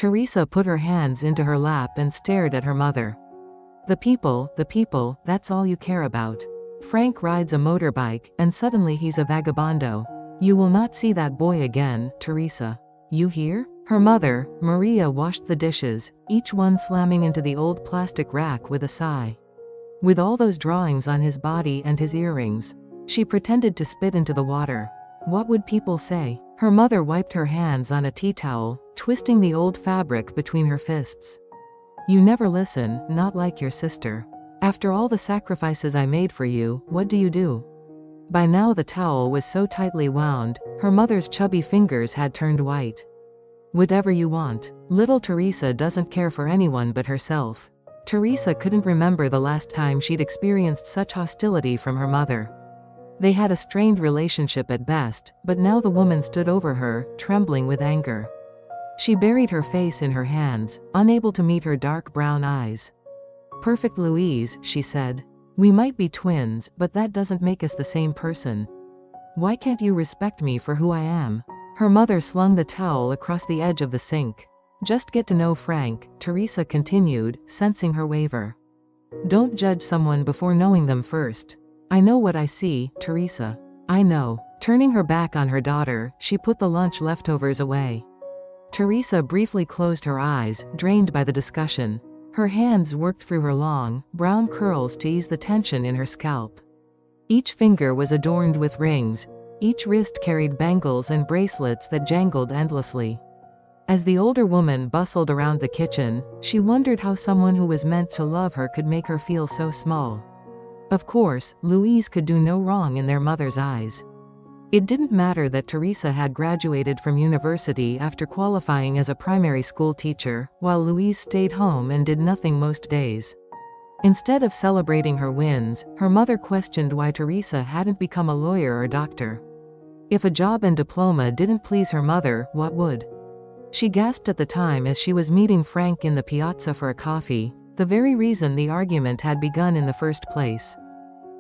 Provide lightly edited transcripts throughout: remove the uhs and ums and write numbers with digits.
Teresa put her hands into her lap and stared at her mother. The people, that's all you care about. Frank rides a motorbike, and suddenly he's a vagabondo. You will not see that boy again, Teresa. You hear? Her mother, Maria, washed the dishes, each one slamming into the old plastic rack with a sigh. With all those drawings on his body and his earrings, she pretended to spit into the water. What would people say? Her mother wiped her hands on a tea towel, twisting the old fabric between her fists. You never listen, not like your sister. After all the sacrifices I made for you, what do you do? By now the towel was so tightly wound, her mother's chubby fingers had turned white. Whatever you want. Little Teresa doesn't care for anyone but herself. Teresa couldn't remember the last time she'd experienced such hostility from her mother. They had a strained relationship at best, but now the woman stood over her, trembling with anger. She buried her face in her hands, unable to meet her dark brown eyes. Perfect Louise, she said. We might be twins, but that doesn't make us the same person. Why can't you respect me for who I am? Her mother slung the towel across the edge of the sink. Just get to know Frank, Teresa continued, sensing her waver. Don't judge someone before knowing them first. I know what I see, Teresa. I know. Turning her back on her daughter, she put the lunch leftovers away. Teresa briefly closed her eyes, drained by the discussion. Her hands worked through her long, brown curls to ease the tension in her scalp. Each finger was adorned with rings. Each wrist carried bangles and bracelets that jangled endlessly. As the older woman bustled around the kitchen, she wondered how someone who was meant to love her could make her feel so small. Of course, Louise could do no wrong in their mother's eyes. It didn't matter that Teresa had graduated from university after qualifying as a primary school teacher, while Louise stayed home and did nothing most days. Instead of celebrating her wins, her mother questioned why Teresa hadn't become a lawyer or doctor. If a job and diploma didn't please her mother, what would? She gasped at the time as she was meeting Frank in the piazza for a coffee, the very reason the argument had begun in the first place.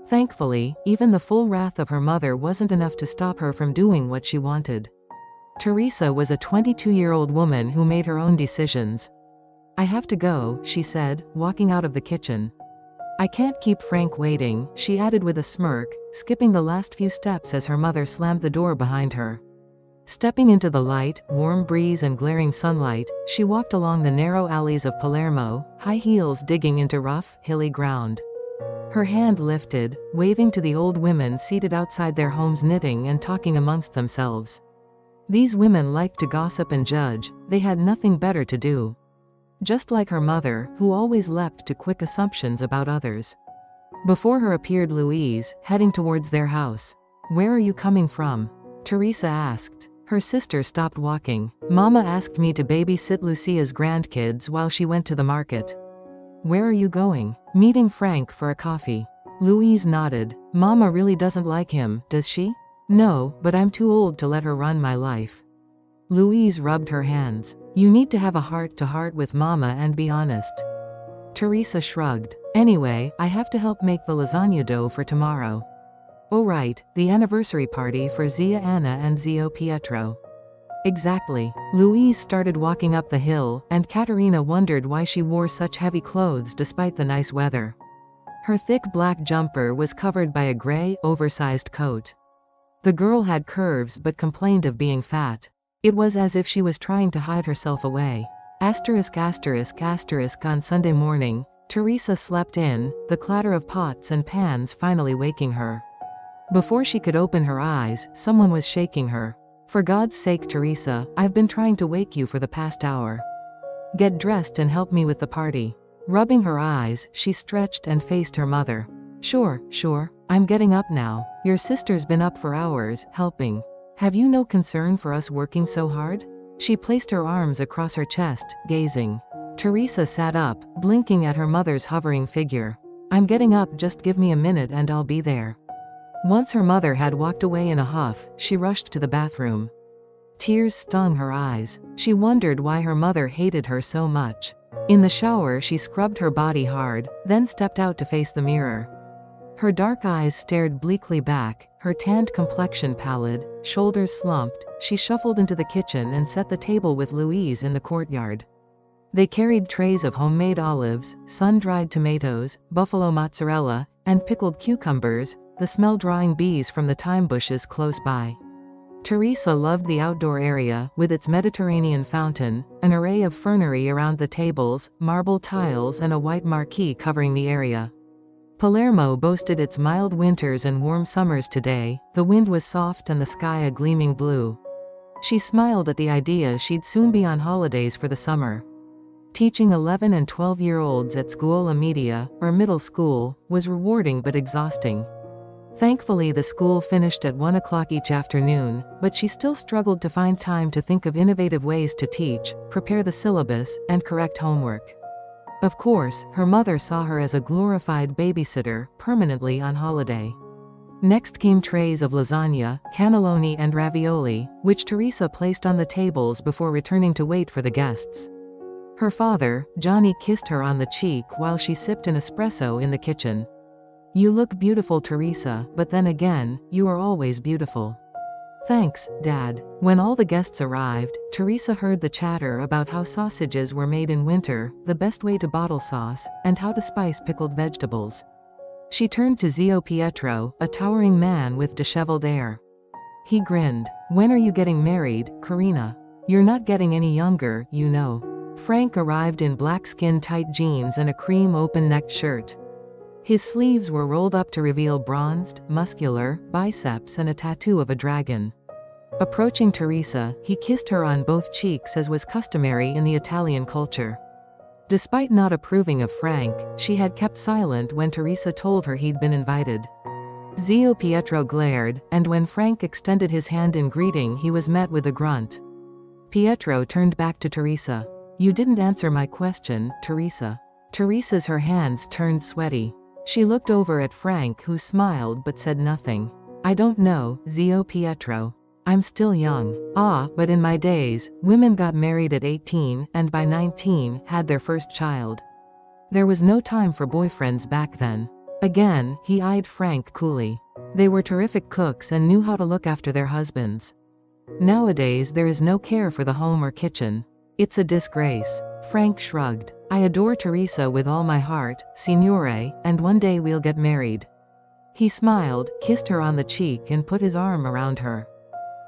Thankfully, even the full wrath of her mother wasn't enough to stop her from doing what she wanted. Teresa was a 22-year-old woman who made her own decisions. I have to go, she said, walking out of the kitchen. I can't keep Frank waiting, she added with a smirk, skipping the last few steps as her mother slammed the door behind her. Stepping into the light, warm breeze and glaring sunlight, she walked along the narrow alleys of Palermo, high heels digging into rough, hilly ground. Her hand lifted, waving to the old women seated outside their homes knitting and talking amongst themselves. These women liked to gossip and judge, they had nothing better to do. Just like her mother, who always leapt to quick assumptions about others. Before her appeared Louise, heading towards their house. Where are you coming from? Teresa asked. Her sister stopped walking. Mama asked me to babysit Lucia's grandkids while she went to the market. Where are you going? Meeting Frank for a coffee. Louise nodded. Mama really doesn't like him, does she? No, but I'm too old to let her run my life. Louise rubbed her hands. You need to have a heart-to-heart with Mama and be honest. Teresa shrugged. Anyway, I have to help make the lasagna dough for tomorrow. Oh right, the anniversary party for Zia Anna and Zio Pietro. Exactly. Louise started walking up the hill, and Katerina wondered why she wore such heavy clothes despite the nice weather. Her thick black jumper was covered by a gray, oversized coat. The girl had curves but complained of being fat. It was as if she was trying to hide herself away. On Sunday morning, Teresa slept in, the clatter of pots and pans finally waking her. Before she could open her eyes, someone was shaking her. For God's sake, Teresa, I've been trying to wake you for the past hour. Get dressed and help me with the party. Rubbing her eyes, she stretched and faced her mother. Sure, I'm getting up now. Your sister's been up for hours, helping. Have you no concern for us working so hard? She placed her arms across her chest, gazing. Teresa sat up, blinking at her mother's hovering figure. I'm getting up, just give me a minute and I'll be there. Once her mother had walked away in a huff, she rushed to the bathroom. Tears stung her eyes. She wondered why her mother hated her so much. In the shower she scrubbed her body hard, then stepped out to face the mirror. Her dark eyes stared bleakly back, her tanned complexion pallid, shoulders slumped. She shuffled into the kitchen and set the table with Louise in the courtyard. They carried trays of homemade olives, sun-dried tomatoes, buffalo mozzarella, and pickled cucumbers, the smell drawing bees from the thyme bushes close by. Teresa loved the outdoor area, with its Mediterranean fountain, an array of fernery around the tables, marble tiles and a white marquee covering the area. Palermo boasted its mild winters and warm summers today, the wind was soft and the sky a gleaming blue. She smiled at the idea she'd soon be on holidays for the summer. Teaching 11 and 12-year-olds at Scuola Media, or middle school, was rewarding but exhausting. Thankfully the school finished at 1 o'clock each afternoon, but she still struggled to find time to think of innovative ways to teach, prepare the syllabus, and correct homework. Of course, her mother saw her as a glorified babysitter, permanently on holiday. Next came trays of lasagna, cannelloni and ravioli, which Teresa placed on the tables before returning to wait for the guests. Her father, Johnny, kissed her on the cheek while she sipped an espresso in the kitchen. "You look beautiful, Teresa, but then again, you are always beautiful." "Thanks, Dad." When all the guests arrived, Teresa heard the chatter about how sausages were made in winter, the best way to bottle sauce, and how to spice pickled vegetables. She turned to Zio Pietro, a towering man with disheveled air. He grinned. "When are you getting married, Karina? You're not getting any younger, you know." Frank arrived in black skin-tight jeans and a cream open-necked shirt. His sleeves were rolled up to reveal bronzed, muscular biceps and a tattoo of a dragon. Approaching Teresa, he kissed her on both cheeks as was customary in the Italian culture. Despite not approving of Frank, she had kept silent when Teresa told her he'd been invited. Zio Pietro glared, and when Frank extended his hand in greeting he was met with a grunt. Pietro turned back to Teresa. "You didn't answer my question, Teresa." Teresa's her hands turned sweaty. She looked over at Frank, who smiled but said nothing. "I don't know, Zio Pietro. I'm still young. But in my days, women got married at 18 and by 19 had their first child. There was no time for boyfriends back then." Again, he eyed Frank coolly. They were terrific cooks and knew how to look after their husbands. Nowadays there is no care for the home or kitchen. It's a disgrace. Frank shrugged. "I adore Teresa with all my heart, signore, and one day we'll get married." He smiled, kissed her on the cheek and put his arm around her.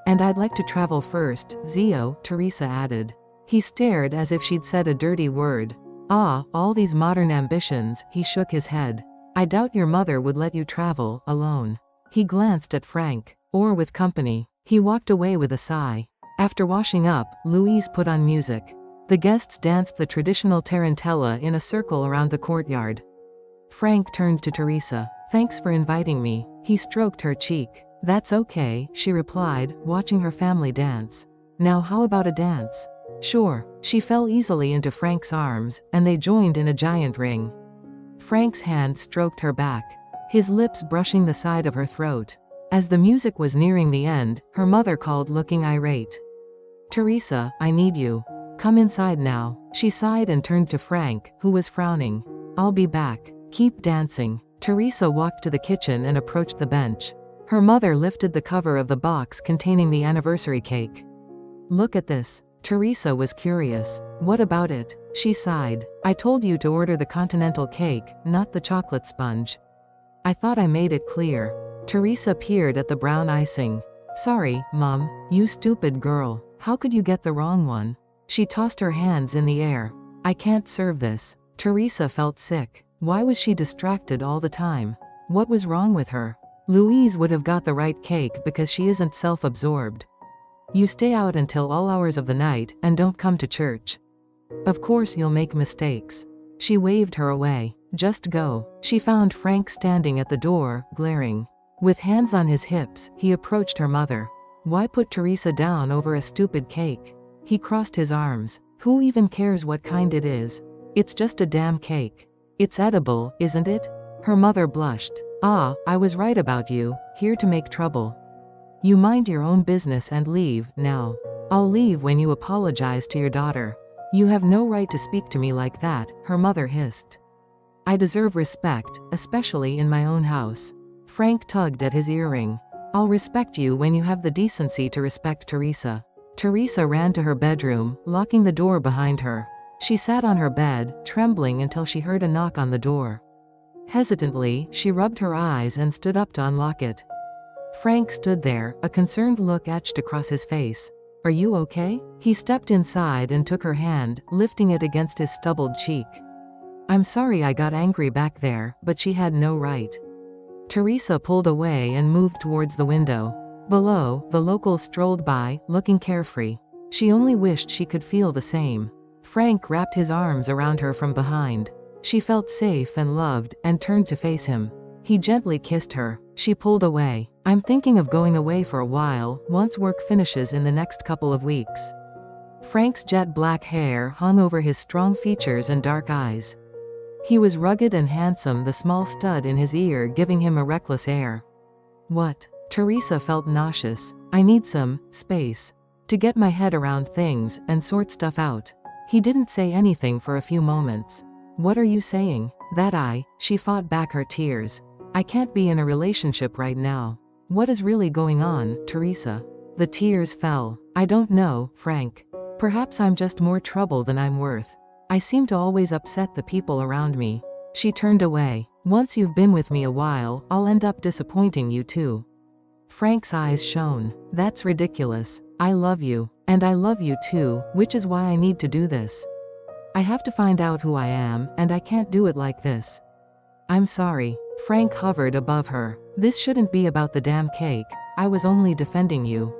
"And I'd like to travel first, Zio," Teresa added. He stared as if she'd said a dirty word. All these modern ambitions," he shook his head. "I doubt your mother would let you travel, alone." He glanced at Frank. "Or with company." He walked away with a sigh. After washing up, Louise put on music. The guests danced the traditional tarantella in a circle around the courtyard. Frank turned to Teresa. "Thanks for inviting me." He stroked her cheek. "That's okay," she replied, watching her family dance. "Now how about a dance?" "Sure." She fell easily into Frank's arms, and they joined in a giant ring. Frank's hand stroked her back, his lips brushing the side of her throat. As the music was nearing the end, her mother called, looking irate. "Teresa, I need you. Come inside now." She sighed and turned to Frank, who was frowning. "I'll be back. Keep dancing." Teresa walked to the kitchen and approached the bench. Her mother lifted the cover of the box containing the anniversary cake. "Look at this." Teresa was curious. "What about it?" She sighed. "I told you to order the continental cake, not the chocolate sponge. I thought I made it clear." Teresa peered at the brown icing. "Sorry, Mom, you stupid girl. How could you get the wrong one?" She tossed her hands in the air. "I can't serve this." Teresa felt sick. Why was she distracted all the time? What was wrong with her? Louise would have got the right cake because she isn't self-absorbed. "You stay out until all hours of the night, and don't come to church. Of course you'll make mistakes." She waved her away. "Just go." She found Frank standing at the door, glaring. With hands on his hips, he approached her mother. Why put Teresa down over a stupid cake? He crossed his arms. Who even cares what kind it is? It's just a damn cake. It's edible, isn't it? Her mother blushed. I was right about you, here to make trouble. You mind your own business and leave, now. I'll leave when you apologize to your daughter. You have no right to speak to me like that, her mother hissed. I deserve respect, especially in my own house. Frank tugged at his earring. I'll respect you when you have the decency to respect Teresa. Teresa ran to her bedroom, locking the door behind her. She sat on her bed, trembling until she heard a knock on the door. Hesitantly, she rubbed her eyes and stood up to unlock it. Frank stood there, a concerned look etched across his face. "Are you okay?" He stepped inside and took her hand, lifting it against his stubbled cheek. "I'm sorry I got angry back there, but she had no right." Teresa pulled away and moved towards the window. Below, the locals strolled by, looking carefree. She only wished she could feel the same. Frank wrapped his arms around her from behind. She felt safe and loved, and turned to face him. He gently kissed her. She pulled away. "I'm thinking of going away for a while, once work finishes in the next couple of weeks." Frank's jet black hair hung over his strong features and dark eyes. He was rugged and handsome, the small stud in his ear giving him a reckless air. "What?" Teresa felt nauseous. "I need some space to get my head around things and sort stuff out." He didn't say anything for a few moments. "What are you saying?" She fought back her tears. "I can't be in a relationship right now." "What is really going on, Teresa?" The tears fell. "I don't know, Frank. Perhaps I'm just more trouble than I'm worth. I seem to always upset the people around me." She turned away. "Once you've been with me a while, I'll end up disappointing you too." Frank's eyes shone. "That's ridiculous. I love you. And I love you too, which is why I need to do this. I have to find out who I am, and I can't do it like this." "I'm sorry." Frank hovered above her. "This shouldn't be about the damn cake. I was only defending you."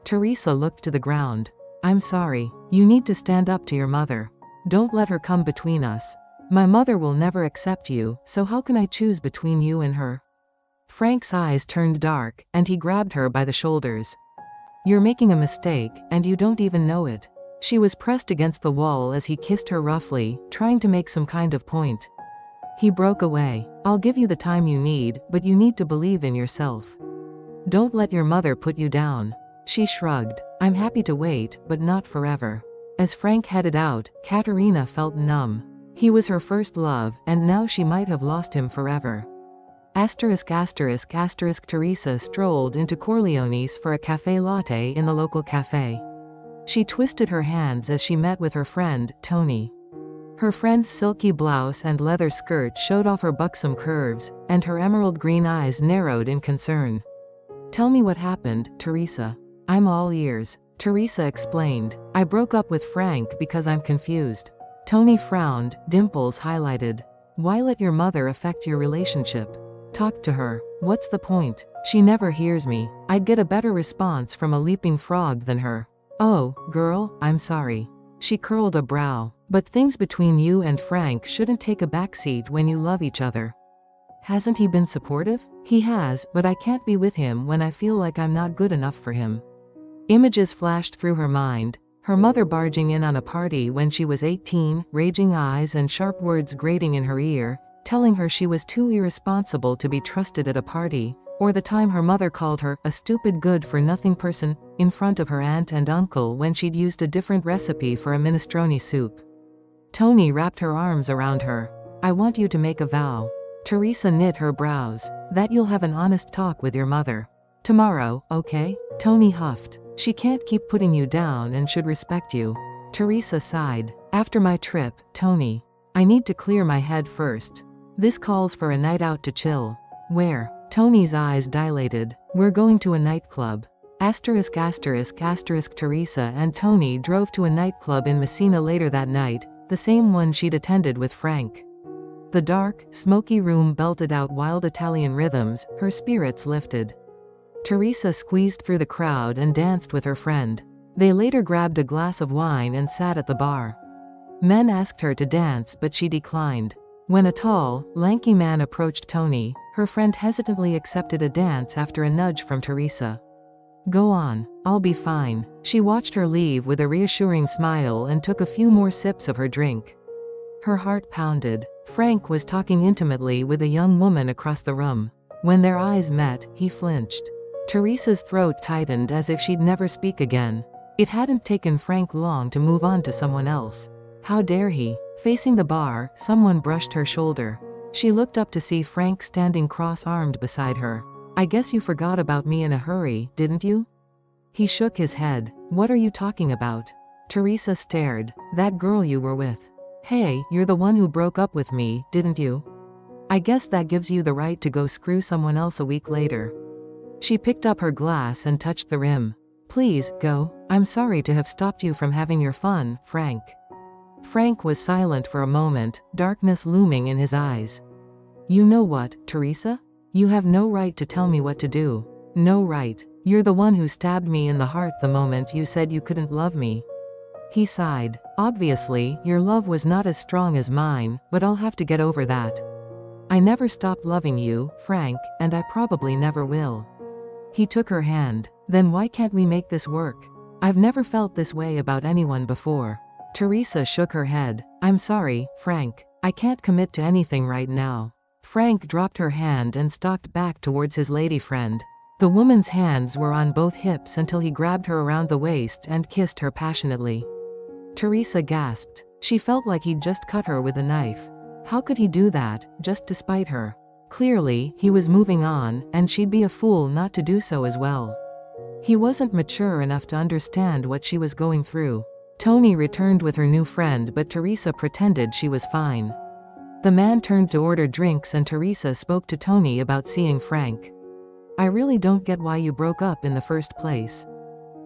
Teresa looked to the ground. "I'm sorry. You need to stand up to your mother. Don't let her come between us. My mother will never accept you, so how can I choose between you and her?" Frank's eyes turned dark, and he grabbed her by the shoulders. "You're making a mistake, and you don't even know it." She was pressed against the wall as he kissed her roughly, trying to make some kind of point. He broke away. "I'll give you the time you need, but you need to believe in yourself. Don't let your mother put you down." She shrugged. "I'm happy to wait, but not forever." As Frank headed out, Katerina felt numb. He was her first love, and now she might have lost him forever. Teresa strolled into Corleone's for a café latte in the local café. She twisted her hands as she met with her friend, Tony. Her friend's silky blouse and leather skirt showed off her buxom curves, and her emerald green eyes narrowed in concern. "Tell me what happened, Teresa. I'm all ears." Teresa explained. "I broke up with Frank because I'm confused." Tony frowned, dimples highlighted. "Why let your mother affect your relationship? Talk to her. What's the point? She never hears me. I'd get a better response from a leaping frog than her." "Oh, girl, I'm sorry." She curled a brow. "But things between you and Frank shouldn't take a backseat when you love each other." "Hasn't he been supportive?" "He has, but I can't be with him when I feel like I'm not good enough for him." Images flashed through her mind. Her mother barging in on a party when she was 18, raging eyes and sharp words grating in her ear, telling her she was too irresponsible to be trusted at a party, or the time her mother called her a stupid good-for-nothing person in front of her aunt and uncle when she'd used a different recipe for a minestrone soup. Tony wrapped her arms around her. "I want you to make a vow." Teresa knit her brows. "That you'll have an honest talk with your mother. Tomorrow, okay?" Tony huffed. "She can't keep putting you down and should respect you." Teresa sighed. "After my trip, Tony. I need to clear my head first. This calls for a night out to chill." "Where?" Tony's eyes dilated. "We're going to a nightclub." Teresa and Tony drove to a nightclub in Messina later that night, the same one she'd attended with Frank. The dark, smoky room belted out wild Italian rhythms, her spirits lifted. Teresa squeezed through the crowd and danced with her friend. They later grabbed a glass of wine and sat at the bar. Men asked her to dance, but she declined. When a tall, lanky man approached Tony, her friend hesitantly accepted a dance after a nudge from Teresa. "Go on, I'll be fine." She watched her leave with a reassuring smile and took a few more sips of her drink. Her heart pounded. Frank was talking intimately with a young woman across the room. When their eyes met, he flinched. Teresa's throat tightened as if she'd never speak again. It hadn't taken Frank long to move on to someone else. How dare he? Facing the bar, someone brushed her shoulder. She looked up to see Frank standing cross-armed beside her. "I guess you forgot about me in a hurry, didn't you?" He shook his head. "What are you talking about?" Teresa stared. That girl you were with. Hey, you're the one who broke up with me, didn't you? I guess that gives you the right to go screw someone else a week later. She picked up her glass and touched the rim. Please, go. I'm sorry to have stopped you from having your fun, Frank. Frank was silent for a moment, darkness looming in his eyes. You know what, Teresa? You have no right to tell me what to do. No right. You're the one who stabbed me in the heart the moment you said you couldn't love me. He sighed. Obviously, your love was not as strong as mine, but I'll have to get over that. I never stopped loving you, Frank, and I probably never will. He took her hand. Then why can't we make this work? I've never felt this way about anyone before. Teresa shook her head. I'm sorry, Frank. I can't commit to anything right now. Frank dropped her hand and stalked back towards his lady friend. The woman's hands were on both hips until he grabbed her around the waist and kissed her passionately. Teresa gasped. She felt like he'd just cut her with a knife. How could he do that, just to spite her? Clearly, he was moving on, and she'd be a fool not to do so as well. He wasn't mature enough to understand what she was going through. Tony returned with her new friend, but Teresa pretended she was fine. The man turned to order drinks and Teresa spoke to Tony about seeing Frank. I really don't get why you broke up in the first place.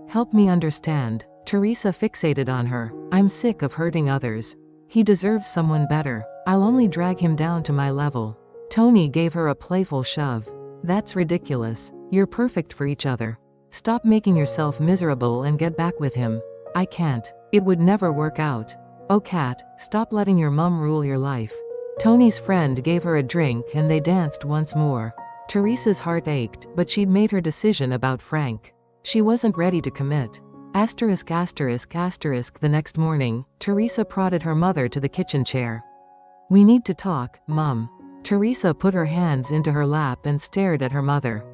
Help me understand. Teresa fixated on her. I'm sick of hurting others. He deserves someone better. I'll only drag him down to my level. Tony gave her a playful shove. That's ridiculous. You're perfect for each other. Stop making yourself miserable and get back with him. I can't. It would never work out. Oh Kat, stop letting your mum rule your life. Tony's friend gave her a drink and they danced once more. Teresa's heart ached, but she'd made her decision about Frank. She wasn't ready to commit. *****. The next morning, Teresa prodded her mother to the kitchen chair. We need to talk, Mum. Teresa put her hands into her lap and stared at her mother.